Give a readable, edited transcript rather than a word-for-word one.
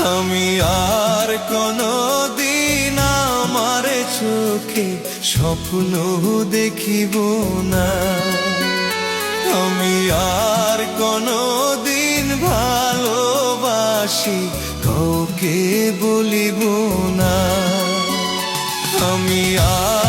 আমি আর কোনদিন আমার চোখে স্বপ্ন দেখিব না। আমি আর কোনদিন ভালোবাসি কাউকে বলিব না। আমি আর